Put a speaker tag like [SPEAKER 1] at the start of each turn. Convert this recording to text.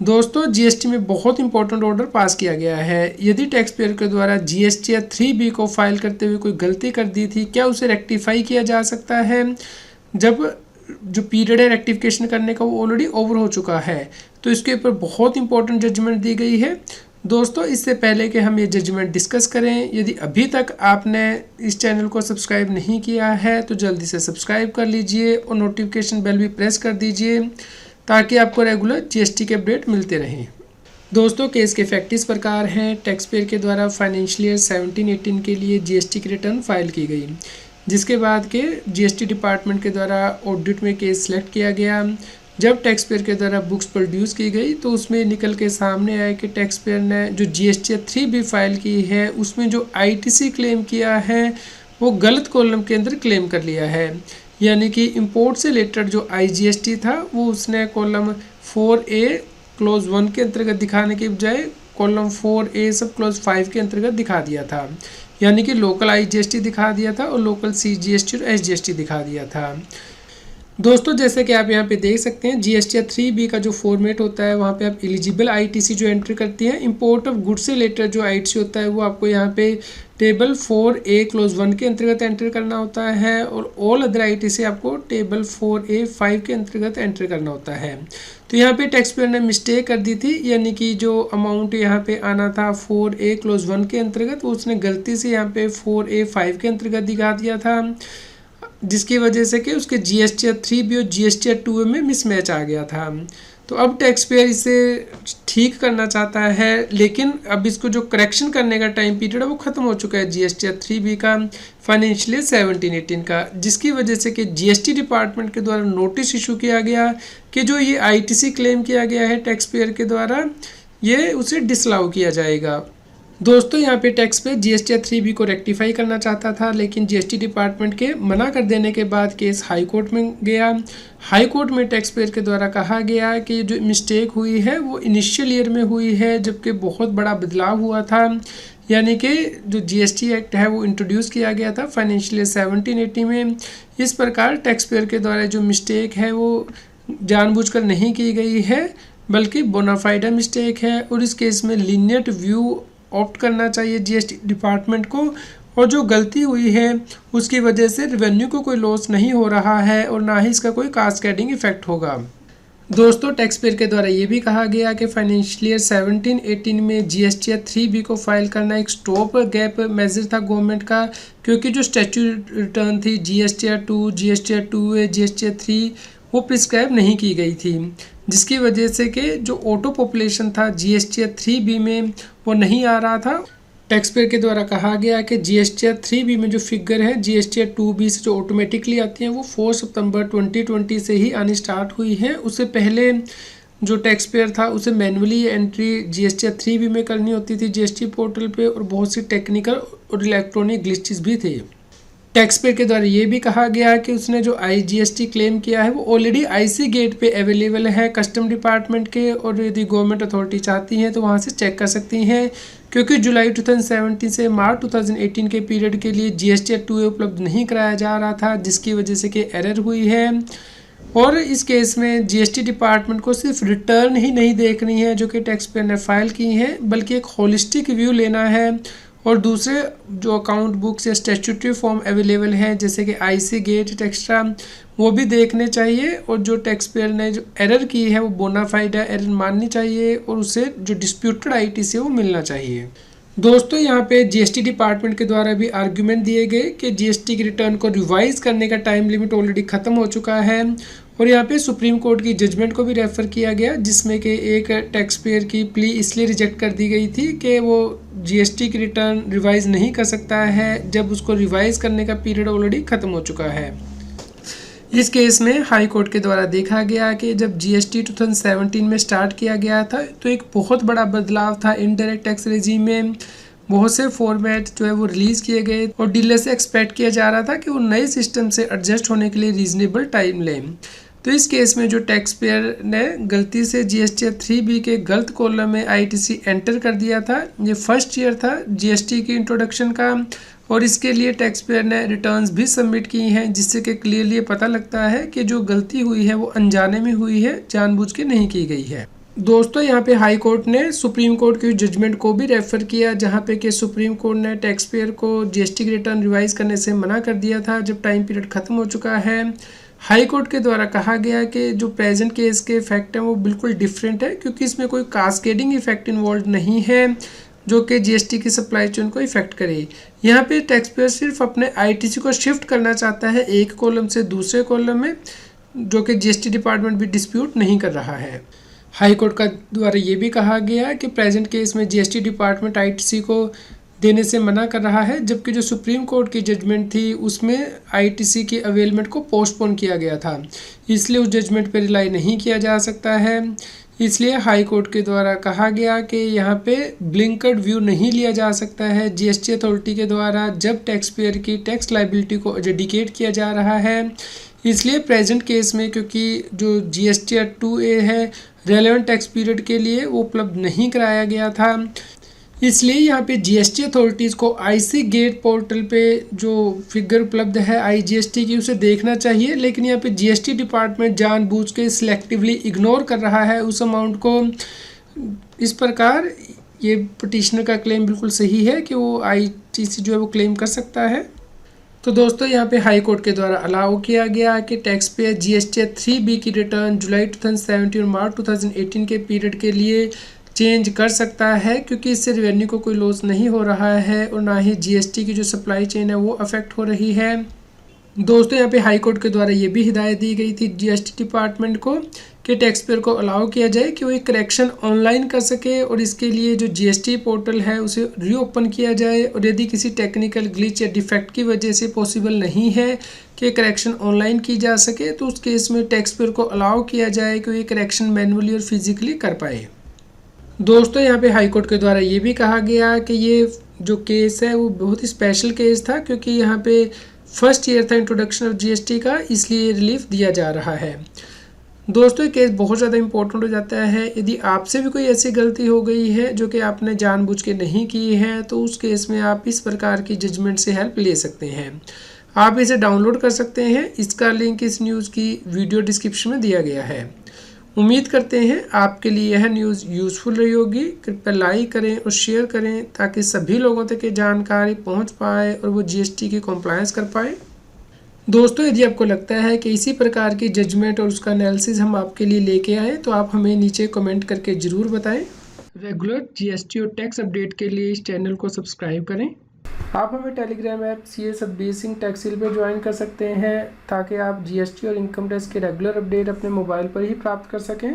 [SPEAKER 1] दोस्तों जीएसटी में बहुत इंपॉर्टेंट ऑर्डर पास किया गया है। यदि टैक्स पेयर के द्वारा जीएसटी 3B को फाइल करते हुए कोई गलती कर दी थी, क्या उसे रेक्टिफाई किया जा सकता है जब जो पीरियड है रेक्टिफिकेशन करने का वो ऑलरेडी ओवर हो चुका है। तो इसके ऊपर बहुत इंपॉर्टेंट जजमेंट दी गई है। दोस्तों इससे पहले कि हम ये जजमेंट डिस्कस करें, यदि अभी तक आपने इस चैनल को सब्सक्राइब नहीं किया है तो जल्दी से सब्सक्राइब कर लीजिए और नोटिफिकेशन बेल भी प्रेस कर दीजिए ताकि आपको रेगुलर जीएसटी के अपडेट मिलते रहें। दोस्तों केस के फैक्ट इस प्रकार हैं। टैक्स पेयर के द्वारा फाइनेंशियल ईयर 17-18 के लिए जीएसटी की रिटर्न फाइल की गई, जिसके बाद के जीएसटी डिपार्टमेंट के द्वारा ऑडिट में केस सेलेक्ट किया गया। जब टैक्स पेयर के द्वारा बुक्स प्रोड्यूस की गई तो उसमें निकल के सामने आया कि टैक्स पेयर ने जो जीएसटी 3B फाइल की है उसमें जो आईटीसी क्लेम किया है वो गलत कॉलम के अंदर क्लेम कर लिया है। यानी कि इंपोर्ट से रिलेटेड जो आईजीएसटी था वो उसने कॉलम 4A क्लोज 1 के अंतर्गत दिखाने के बजाय कॉलम 4A सब क्लोज 5 के अंतर्गत दिखा दिया था। यानी कि लोकल आईजीएसटी दिखा दिया था और लोकल सीजीएसटी और एसजीएसटी दिखा दिया था। दोस्तों जैसे कि आप यहाँ पे देख सकते हैं जीएसटी 3B का जो फॉर्मेट होता है वहाँ पे आप एलिजिबल आईटीसी जो एंटर करती हैं, इंपोर्ट ऑफ गुड्स से रिलेटेड जो आईटीसी होता है वो आपको यहाँ पे टेबल 4A क्लोज 1 के अंतर्गत एंटर करना होता है और ऑल अदर आईटीसी आपको टेबल 4A 5 के अंतर्गत एंटर करना होता है। तो यहाँ पे टैक्स पेयर ने मिस्टेक कर दी थी, यानी कि जो अमाउंट यहाँ पे आना था 4A क्लोज 1 के अंतर्गत वो उसने गलती से यहाँ पे 4A 5 के अंतर्गत दिखा दिया था, जिसकी वजह से कि उसके जीएसटी 3B और जीएसटी 2A में मिसमैच आ गया था। तो अब टैक्स पेयर इसे ठीक करना चाहता है, लेकिन अब इसको जो करेक्शन करने का टाइम पीरियड है वो ख़त्म हो चुका है जीएसटी 3B का फाइनेंशियल 17-18 का, जिसकी वजह से कि जीएसटी डिपार्टमेंट के द्वारा नोटिस इशू किया गया कि जो ये आईटीसी क्लेम किया गया है टैक्स पेयर के द्वारा ये उसे डिसअलाउ किया जाएगा। दोस्तों यहाँ पे टैक्स पे जीएसटी 3B को रेक्टिफाई करना चाहता था, लेकिन जीएसटी डिपार्टमेंट के मना कर देने के बाद केस हाई कोर्ट में गया। हाई कोर्ट में टैक्स पेयर के द्वारा कहा गया कि जो मिस्टेक हुई है वो इनिशियल ईयर में हुई है, जबकि बहुत बड़ा बदलाव हुआ था। यानी कि जो जीएसटी एक्ट है वो इंट्रोड्यूस किया गया था फाइनेंशियल ईयर 17-18 में। इस प्रकार टैक्स पेयर के द्वारा जो मिस्टेक है वो जानबूझकर नहीं की गई है, बल्कि बोनाफाइडा मिस्टेक है और इस केस में लीनियंट व्यू ऑप्ट करना चाहिए जीएसटी डिपार्टमेंट को। और जो गलती हुई है उसकी वजह से रेवेन्यू को कोई लॉस नहीं हो रहा है और ना ही इसका कोई कास्केडिंग इफेक्ट होगा। दोस्तों टैक्स पेयर के द्वारा ये भी कहा गया कि फाइनेंशियल ईयर 17-18 में जीएसटी 3B को फाइल करना एक स्टॉप गैप मेजर था गवर्नमेंट का, क्योंकि जो स्टैट्यूटरी रिटर्न थी जीएसटी 2, जीएसटी 2A, जीएसटी 3 वो प्रिस्क्राइब नहीं की गई थी, जिसकी वजह से कि जो ऑटो पॉपुलेशन था जीएसटी 3B में वो नहीं आ रहा था। टैक्स पेयर के द्वारा कहा गया कि जीएसटी 3B में जो फिगर है जीएसटी 2B से जो ऑटोमेटिकली आती हैं वो 4 सितंबर 2020 से ही आनी स्टार्ट हुई है। उससे पहले जो टैक्स पेयर था उसे मैनुअली एंट्री जीएसटी 3B में करनी होती थी जीएसटी पोर्टल पे, और बहुत सी टेक्निकल और इलेक्ट्रॉनिक ग्लिचेस भी थे। टैक्स पेयर के द्वारा ये भी कहा गया कि उसने जो आईजीएसटी क्लेम किया है वो ऑलरेडी आईसी गेट पे अवेलेबल है कस्टम डिपार्टमेंट के, और यदि गवर्नमेंट अथॉरिटी चाहती हैं तो वहाँ से चेक कर सकती हैं, क्योंकि जुलाई 2017 से मार्च 2018 के पीरियड के लिए जीएसटी 2A उपलब्ध नहीं कराया जा रहा था, जिसकी वजह से कि एरर हुई है। और इस केस में जीएसटी डिपार्टमेंट को सिर्फ रिटर्न ही नहीं देखनी है जो कि टैक्स पेयर ने फाइल की है, बल्कि एक होलिस्टिक व्यू लेना है और दूसरे जो अकाउंट बुक्स या स्टैट्यूटरी फॉर्म अवेलेबल हैं जैसे कि आईसी गेट एक्स्ट्रा वो भी देखने चाहिए, और जो टैक्स पेयर ने जो एरर की है वो बोनाफाइड एरर माननी चाहिए और उसे जो डिस्प्यूटेड आईटीसी वो मिलना चाहिए। दोस्तों यहाँ पे जीएसटी डिपार्टमेंट के द्वारा भी आर्ग्यूमेंट दिए गए कि जीएसटी की रिटर्न को रिवाइज करने का टाइम लिमिट ऑलरेडी ख़त्म हो चुका है, और यहाँ पे सुप्रीम कोर्ट की जजमेंट को भी रेफ़र किया गया, जिसमें कि एक टैक्स पेयर की प्ली इसलिए रिजेक्ट कर दी गई थी कि वो जीएसटी की रिटर्न रिवाइज नहीं कर सकता है जब उसको रिवाइज करने का पीरियड ऑलरेडी ख़त्म हो चुका है। इस केस में हाई कोर्ट के द्वारा देखा गया कि जब जीएसटी 2017 में स्टार्ट किया गया था तो एक बहुत बड़ा बदलाव था इनडायरेक्ट टैक्स रेजिम में। बहुत से फॉर्मेट जो है वो रिलीज़ किए गए और डीलर से एक्सपेक्ट किया जा रहा था कि वो नए सिस्टम से एडजस्ट होने के लिए रीजनेबल टाइम लें। तो इस केस में जो टैक्स पेयर ने गलती से जीएसटी 3B के गलत कॉलम में आईटीसी एंटर कर दिया था, ये फर्स्ट ईयर था जीएसटी की इंट्रोडक्शन का, और इसके लिए टैक्स पेयर ने रिटर्न्स भी सबमिट की हैं, जिससे कि क्लियरली पता लगता है कि जो गलती हुई है वो अनजाने में हुई है, जानबूझ के नहीं की गई है। दोस्तों यहाँ पे हाई कोर्ट ने सुप्रीम कोर्ट की जजमेंट को भी रेफर किया, जहाँ पे कि सुप्रीम कोर्ट ने टैक्स पेयर को जीएसटी की रिटर्न रिवाइज करने से मना कर दिया था जब टाइम पीरियड ख़त्म हो चुका है। हाई कोर्ट के द्वारा कहा गया कि जो प्रेजेंट केस के इफेक्ट हैं वो बिल्कुल डिफरेंट है, क्योंकि इसमें कोई कास्केडिंग इफेक्ट इन्वॉल्व नहीं है जो कि जीएसटी की सप्लाई चेन को इफेक्ट करे। यहाँ पे टैक्स पेयर सिर्फ अपने आईटीसी को शिफ्ट करना चाहता है एक कॉलम से दूसरे कॉलम में, जो कि जीएसटी डिपार्टमेंट भी डिस्प्यूट नहीं कर रहा है। हाई कोर्ट का द्वारा ये भी कहा गया कि प्रेजेंट केस में जीएसटी डिपार्टमेंट आईटीसी को देने से मना कर रहा है, जबकि जो सुप्रीम कोर्ट की जजमेंट थी उसमें आईटीसी की अवेलमेंट को पोस्टपोन किया गया था, इसलिए उस जजमेंट पर रिलाई नहीं किया जा सकता है। इसलिए हाई कोर्ट के द्वारा कहा गया कि यहाँ पे ब्लिंकर्ड व्यू नहीं लिया जा सकता है जीएसटी अथॉरिटी के द्वारा जब टैक्स पेयर की टैक्स लाइबिलिटी को एडजुडिकेट किया जा रहा है। इसलिए प्रेजेंट केस में क्योंकि जो जीएसटी 2A है रेलेवेंट टैक्स पीरियड के लिए वो उपलब्ध नहीं कराया गया था, इसलिए यहाँ पे जीएसटी अथॉरिटीज़ को आईसी गेट पोर्टल पे जो फिगर उपलब्ध है आईजीएसटी की उसे देखना चाहिए, लेकिन यहाँ पे जीएसटी डिपार्टमेंट जानबूझ के सिलेक्टिवली इग्नोर कर रहा है उस अमाउंट को। इस प्रकार ये पिटिशनर का क्लेम बिल्कुल सही है कि वो आईटीसी जो है वो क्लेम कर सकता है। तो दोस्तों यहाँ पे हाई कोर्ट के द्वारा अलाउ किया गया कि टैक्स पेयर जीएसटी 3B की रिटर्न जुलाई 2017 और मार्च 2018 के पीरियड के लिए चेंज कर सकता है, क्योंकि इससे रेवेन्यू को कोई लॉस नहीं हो रहा है और ना ही जीएसटी की जो सप्लाई चेन है वो अफेक्ट हो रही है। दोस्तों यहाँ पे हाई कोर्ट के द्वारा ये भी हिदायत दी गई थी जीएसटी डिपार्टमेंट को कि टैक्स पेयर को अलाउ किया जाए कि वो एक करेक्शन ऑनलाइन कर सके, और इसके लिए जो जीएसटी पोर्टल है उसे रीओपन किया जाए, और यदि किसी टेक्निकल ग्लिच या डिफेक्ट की वजह से पॉसिबल नहीं है कि करेक्शन ऑनलाइन की जा सके तो उस केस में टैक्स पेयर को अलाउ किया जाए कि वो ये करेक्शन मैनुअली और फिजिकली कर पाए। दोस्तों यहाँ पे हाई कोर्ट के द्वारा ये भी कहा गया कि ये जो केस है वो बहुत ही स्पेशल केस था, क्योंकि यहाँ पे फर्स्ट ईयर था इंट्रोडक्शन ऑफ जीएसटी का, इसलिए रिलीफ दिया जा रहा है। दोस्तों ये केस बहुत ज़्यादा इंपॉर्टेंट हो जाता है। यदि आपसे भी कोई ऐसी गलती हो गई है जो कि आपने जानबूझ के नहीं की है तो उस केस में आप इस प्रकार की जजमेंट से हेल्प ले सकते हैं। आप इसे डाउनलोड कर सकते हैं, इसका लिंक इस न्यूज़ की वीडियो डिस्क्रिप्शन में दिया गया है। उम्मीद करते हैं आपके लिए यह न्यूज़ यूज़फुल रही होगी। कृपया लाइक करें और शेयर करें ताकि सभी लोगों तक ये जानकारी पहुंच पाए और वो जीएसटी की कंप्लायंस कर पाए। दोस्तों यदि आपको लगता है कि इसी प्रकार की जजमेंट और उसका एनालिसिस हम आपके लिए लेके आए तो आप हमें नीचे कमेंट करके ज़रूर बताएं। रेगुलर जीएसटी और टैक्स अपडेट के लिए इस चैनल को सब्सक्राइब करें। आप हमें टेलीग्राम ऐप CS बेसिंग टैक्सिल पर ज्वाइन कर सकते हैं ताकि आप जीएसटी और इनकम टैक्स के रेगुलर अपडेट अपने मोबाइल पर ही प्राप्त कर सकें।